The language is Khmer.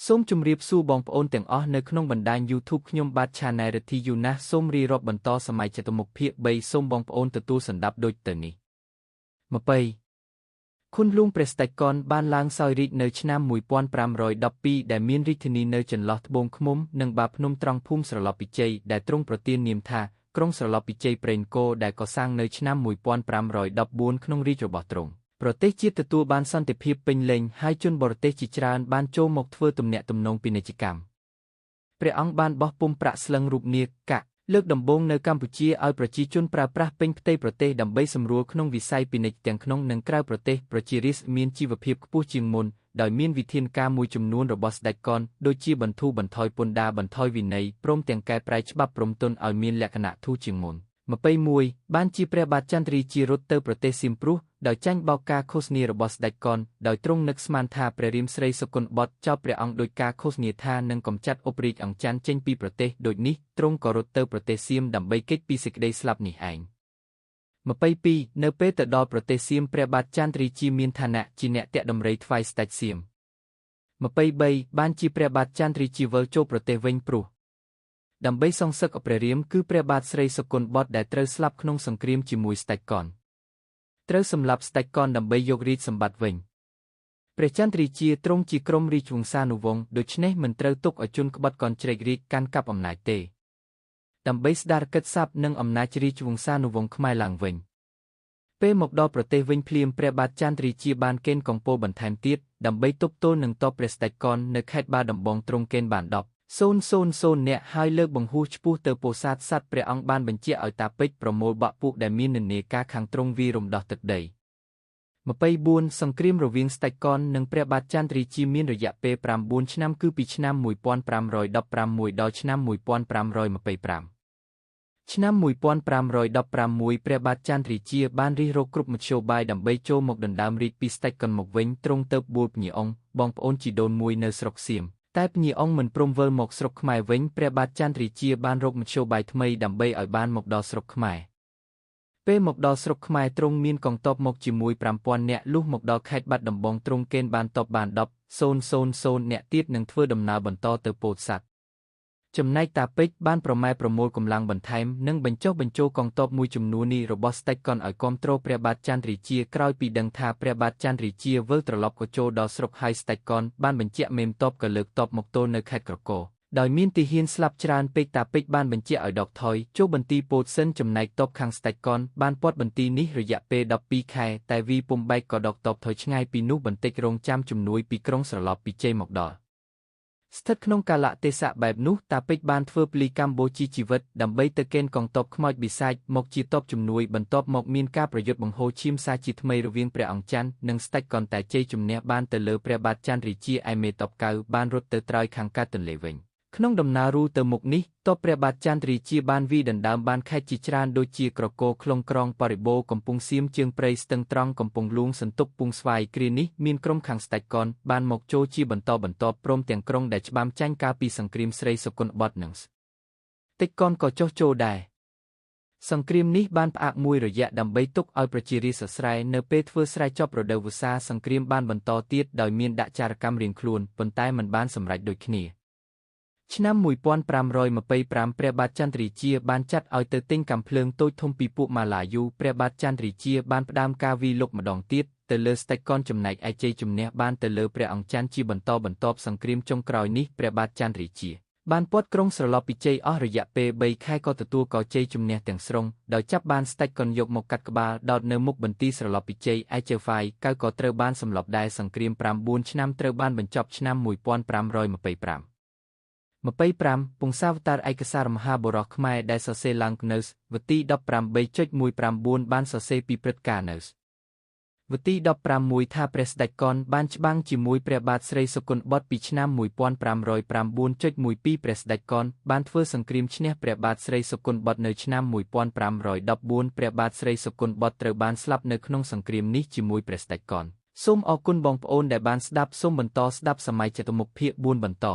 សូមជម្រាបសួរបងប្អូនទាំងអស់នៅក្នុងបណ្ដាញ YouTube ខ្ញុំបាទ Channel រទ្ធីយូណាសសូមរៀបរាប់បន្តសម័យចតុមុខភាគ3សូមបងប្អូនទទួលសន្ដាប់ដូចទៅនេះ20ខុនលួងព្រះស្ដេចកនបានឡើងសោយរាជ្យនៅឆ្នាំ1512ដែលមានរាជធានីនៅចន្លោះត្បូងឃ្មុំនិងបាភ្នំត្រង់ភូមិស្រឡោបពិជ័យដែលទ្រង់ប្រទាននាមថាក្រុងស្រឡោបពិជ័យព្រេងគោដែលកសាងនៅឆ្នាំ1514ក្នុងរាជ្យរបស់ទ្រង់ប្រទេសជាតិទទួលបានសន្តិភាពពេញលេញហើយជនបរទេសជាច្រើនបានចូលមកធ្វើទំនាក់ទំនងពាណិជ្ជកម្មព្រះអង្គបានបោះពុម្ពប្រាក់ស្លឹងរូបនាគកាក់លើកដំបូងនៅកម្ពុជាឲ្យប្រជាជនប្រើប្រាស់ពេញផ្ទៃប្រទេសដើម្បីសម្រួលក្នុងវិស័យពាណិជ្ជទាំងក្នុងនិងក្រៅប្រទេសប្រជារាស្ត្រមានជីវភាពខ្ពស់ជាងមុនដោយមានវិធានការមួយចំនួនរបស់ស្ដេចកនដូចជាបន្ធូរបន្ថយពន្ធដារបន្ថយវិន័យព្រមទាំងកែប្រែច្បាប់ព្រំទុនឲ្យមានលក្ខណៈធូរជាងមុន21បានជាព្រះបាទចន្ទរាជារត់ទៅប្រទេសសៀមព្រោះដោយចាញ់បោកការឃោសនារបស់ស្ដេចកនដោយទ្រង់នឹកស្មានថាព្រះរាមស្រីសុគន្ធបុត្រចោទព្រះអង្គដោយការឃោសនាថានឹងកំចាត់អុបរាជអង្ចាន់ចេញពីប្រទេសដូចនេះទ្រង់ក៏រត់ទៅប្រទេសសៀមដើម្បីគេចពីសេចក្តីស្លាប់នេះឯង22នៅពេលទៅដល់ប្រទេសសៀមព្រះបាទចន្ទរាជាមានឋានៈជាអ្នកតាក់ដំរីថ្វាយស្ដេចសៀម23បានជាព្រះបាទចន្ទរាជាវិលចូលប្រទេសវិញព្រោះដើម្បីសងសឹកព្រះរាមគឺព្រះបាទស្រីសុគន្ធបុត្រដែលត្រូវស្លាប់ក្នុងសង្គ្រាមជាមួយស្ដេចកនត្រូវសម្លាប់ស្ដេចកនដើម្បីយករាជសម្បត្តិវិញព្រះចន្ទរាជាទ្រង់ជាក្រុមរាជវង្សានុវង្សដូច្នេះមិនត្រូវទុកឲ្យជនក្បត់កនជ្រែករាជកាន់កាប់អំណាចទេដើម្បីស្ដារកិច្ចស័ព្ទនិងអំណាចរាជវង្សានុវង្សខ្មែរឡើងវិញពេលមកដល់ប្រទេសវិញភ្លាមព្រះបាទចន្ទរាជាបានកេណ្ឌកំពូលបន្ថែមទៀតដើម្បីទប់ទល់នឹងតបព្រះស្ដេចកននៅខេត្តបាដំបងទ្រង់កេណ្ឌបាន10,000នាក់ហើយលើកបង្ហួសឆ្ពោះទៅពោធិ៍សាត់សត្វព្រះអង្គបានបញ្ជាឲ្យតាពេជ្រប្រមូលបក់ពួកដែលមាននិន្នាការខាងទ្រង់វាយរំដោះទឹកដី24សង្គ្រាមរវាងស្ដេចកននិងព្រះបាទចន្ទរាជាមានរយៈពេល9ឆ្នាំគឺពីឆ្នាំ1516ដល់ឆ្នាំ1525ឆ្នាំ1516ព្រះបាទចន្ទរាជាបានរិះរកគ្រប់មធ្យោបាយដើម្បីចូលមកដណ្ដើមរាជពីស្ដេចកនមកវិញទ្រង់ទៅបួលភ្ញីអង្គបងប្អូនជីដូនមួយនៅស្រុកសៀមតែភ្ញីអង្គមិនព្រមវិលមកស្រុកខ្មែរវិញព្រះបាទចន្ទរាជាបានរកមធ្យោបាយថ្មីដើម្បីឲ្យបានមកដល់ស្រុកខ្មែរពេលមកដល់ស្រុកខ្មែរទ្រង់មានកងទ័ពមកជាមួយ5000នាក់លុះមកដល់ខេត្តបាត់ដំបងទ្រង់កេណ្ឌបានទ័ពបាន10,000នាក់ទៀតនឹងធ្វើដំណើរបន្តទៅពោធិ៍សាត់ចំណែកតាពេជ្របានប្រម៉ែប្រមូលកម្លាំងបន្ថែមនិងបញ្ចុះបញ្ចូលកងទ័ពមួយចំនួននេះរបស់ស្ដេចកនឲ្យគាំទ្រព្រះបាទចន្ទរាជាក្រោយពីដឹងថាព្រះបាទចន្ទរាជាវិលត្រឡប់ក៏ចូលដល់ស្រុកហើយស្ដេចកនបានបញ្ជាក់មេមទ័ពក៏លើកទ័ពមកទល់នៅខេត្តក្រគរដោយមានទាហានស្លាប់ច្រើនពេកតាពេជ្របានបញ្ជាក់ឲ្យដកថយចូលបន្ទាយពោធិ៍សិនចំណែកទ័ពខាងស្ដេចកនបានពាត់បន្ទាយនេះរយៈពេល12ខែតែវីពុំបែកក៏ដកទ័ពថយឆ្ងាយពីនោះបន្តិចរងចាំជំនួយពីក្រុងស្រឡោបពិជ័យមកដល់ស្ថិតក្នុងកាលៈទេសៈបែបនោះតាពេជ្របានធ្វើពលីកម្មបូជាជីវិតដើម្បីទៅកេណ្ឌកងទ័ពខ្មោចបិសាចមកជាទ័ពជំនួយបន្ទាប់មកមានការប្រយុទ្ធបង្ហូរឈាមសាជាថ្មីរវាងព្រះអង្គច័ន្ទនិងស្ដេចកនតែជ័យជំនះបានទៅលើព្រះបាទចន្ទរាជាឯមេទ័ពកៅបានរត់ទៅត្រើយខាងកើតទន្លេវិញក្នុងដំណើររូទៅមុខនេះទ័ពព្រះបាទចន្ទរាជាបានវាយដណ្ដើមបានខេត្តជាច្រើនដូចជាក្រគរខ្លុងក្រងបរិបូរកំពង់សៀមជើងព្រៃស្ទឹងត្រង់កំពង់លួងសន្ទុកពុងស្វាយគ្រានេះមានក្រុមខាងស្ដេចកនបានមកចូលជាបន្តបន្ទាប់ព្រមទាំងក្រុងដែលច្បាមចាញ់កាលពីសង្គ្រាមស្រីសុគន្ធបុត្រនិងស្ដេចកនក៏ចុះចូលដែរសង្គ្រាមនេះបានផ្អាកមួយរយៈដើម្បីទុកឲ្យប្រជារាស្ត្រស្រែនៅពេលធ្វើស្រែចប់រដូវវស្សាសង្គ្រាមបានបន្តទៀតដោយមានដាក់ចារកម្មរៀងខ្លួនប៉ុន្តែមិនបានសម្រេចដូចគ្នាឆ្នាំ1525ព្រះបាទចន្ទរាជាបានចាត់ឲ្យទៅទិញកាំភ្លើងតូចធំពីពួកម៉ាឡាយូព្រះបាទចន្ទរាជាបានផ្ដើមការវាយលុកម្ដងទៀតទៅលើស្ដេចកនចំណែកឯជ័យជំនះបានទៅលើព្រះអង្គច័ន្ទជាបន្តបន្ទាប់សង្គ្រាមចុងក្រោយនេះព្រះបាទចន្ទរាជាបានពាត់ក្រុងស្រឡោបពិជ័យអស់រយៈពេល3ខែក៏ទទួលក៏ជ័យជំនះទាំងស្រុងដោយចាប់បានស្ដេចកនយកមកកាត់ក្បាលដោតនៅមុខបន្ទាយស្រឡោបពិជ័យឯជើហ្វាយកៅក៏ត្រូវបានសម្លាប់ដែរសង្គ្រាម9ឆ្នាំត្រូវបានបញ្ចប់ឆ្នាំ1525ពង្សាវតារឯកសារមហាបុរសខ្មែរដែលសរសេរឡើងនៅវទី 18.19 បានសរសេរពីព្រឹត្តិការណ៍នៅវទី 16 ថាព្រះស្ដេចកនបានច្បាំងជាមួយព្រះបាទស្រីសុគន្ធបុត្រពីឆ្នាំ1509.12ព្រះស្ដេចកនបានធ្វើសង្គ្រាមឈ្នះព្រះបាទស្រីសុគន្ធបុត្រនៅឆ្នាំ1514ព្រះបាទស្រីសុគន្ធបុត្រត្រូវបានស្លាប់នៅក្នុងសង្គ្រាមនេះជាមួយព្រះស្ដេចកនសូមអរគុណបងប្អូនដែលបានស្ដាប់សូមបន្តស្ដាប់សម័យចតុមុខភាគ4បន្ត